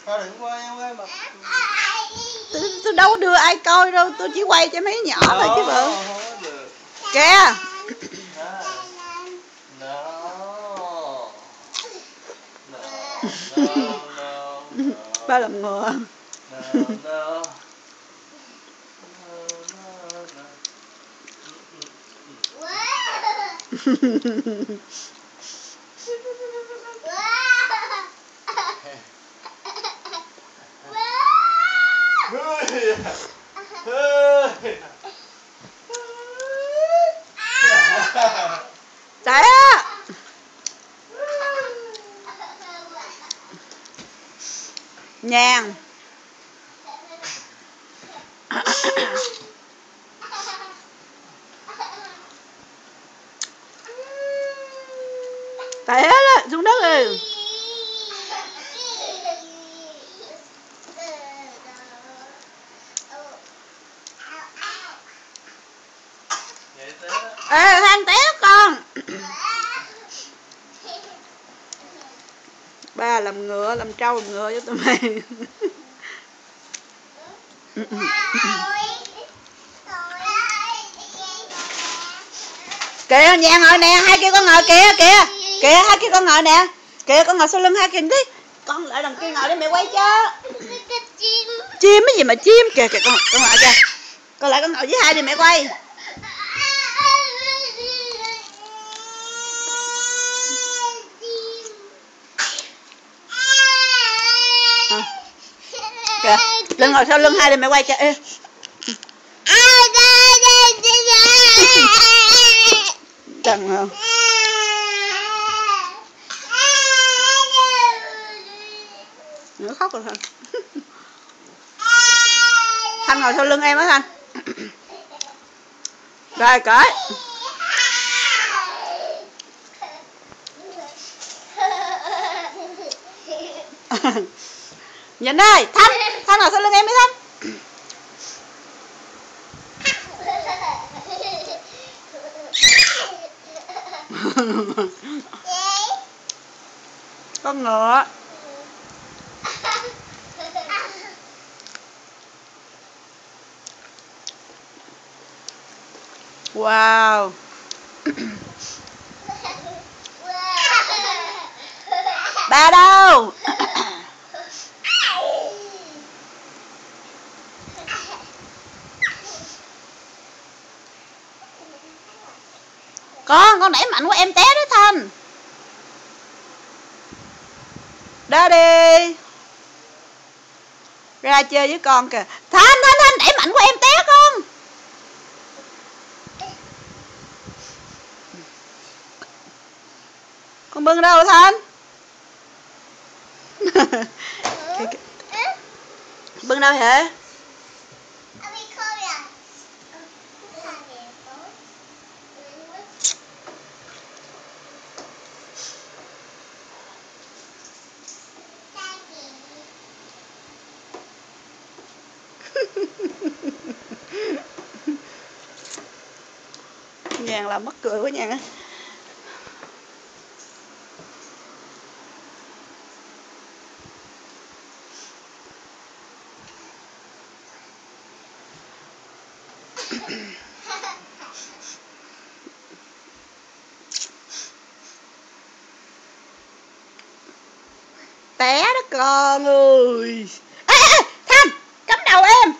Thôi đừng quay mà. Tôi đâu có đưa ai coi đâu, tôi chỉ quay cho mấy nhỏ thôi chứ bộ. Kìa. Ba làm ngựa. Té nhàn. Té đó, xuống đất rồi. Ê, Thanh té con. Ba làm ngựa, làm trâu làm ngựa cho tụi mày. Kìa, nhà ngồi nè, hai kia con ngồi kìa, kìa. Kìa, hai kia con ngồi nè. Kìa, con ngồi sau lưng hai kia đi. Con lại đằng kia ngồi để mẹ quay cho. Chim cái gì mà chim? Kìa, kìa, con ngồi kìa. Con lại con ngồi với hai đi mẹ quay. Kìa, lên ngồi sau lưng hai đi mẹ quay cho. Ê. Đừng không? Nó khóc rồi Thanh. Thanh ngồi sau lưng em á Thanh. Rồi cởi. Nhìn ơi, Thanh ngồi sau lưng em đi Thanh. Con ngựa. Wow. Ba đâu? Con đẩy mạnh của em té đó Thanh. Đó đi. Ra chơi với con kìa. Thanh đẩy mạnh của em té con. Con bưng đâu Thanh? Bưng đâu hả? Nhàn làm mắc cười quá Nhàn á. Té đó con ơi. Ê, Thanh, cắm đầu em.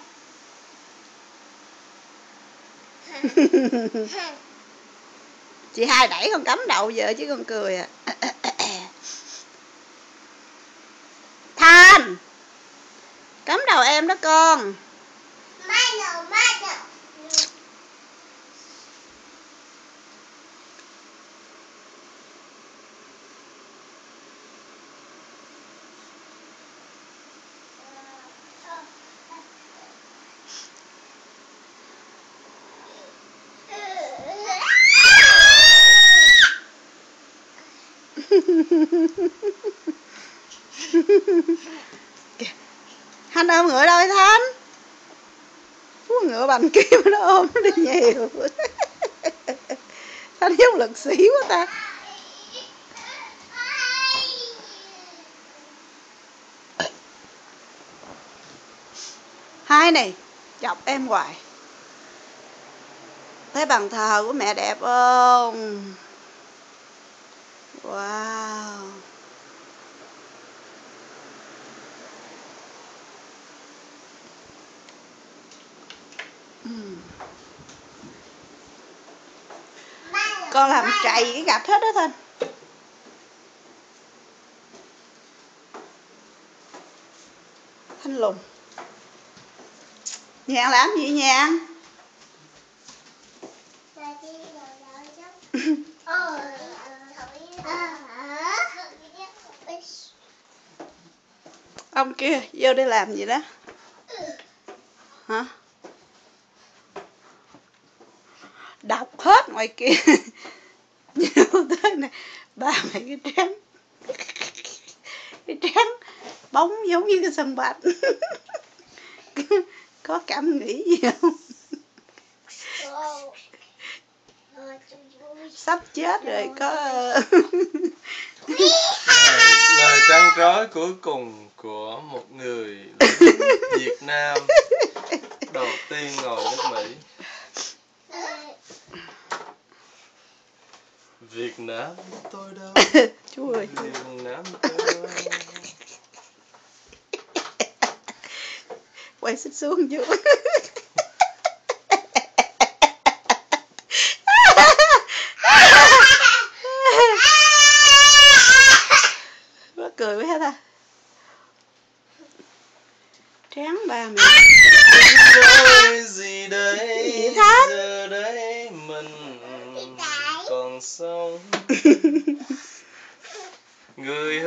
Chị hai đẩy con cắm đầu vợ chứ con cười à. Thanh, cắm đầu em đó con. Thanh ôm ngựa đâu Thanh? Ngựa bằng kim nó ôm nó đi nhiều. Thanh giống lực sĩ quá ta. Hai này, chọc em hoài. Thấy bàn thờ của mẹ đẹp không? Wow. Con làm trầy cái gạch hết đó Thanh. Thanh lùn. Nhàn làm gì nhàn? Ông kia vô đây làm gì đó? Hả? Đọc hết ngoài kia. Vô tới này, ba mày cái trán. Cái trán bóng giống như cái sân bạch. Có cảm nghĩ gì không? Sắp chết rồi có. Lời trăn trối cuối cùng của một người Việt Nam đầu tiên ngồi nước Mỹ. Việt Nam tôi đâu? Chú ơi. Việt Nam tôi đâu? Quay xích xuống chú. Nó cười quá ta. Tráng ba mẹ. Rồi gì đây? Gì Thanh? Giờ đây mình còn sống. Người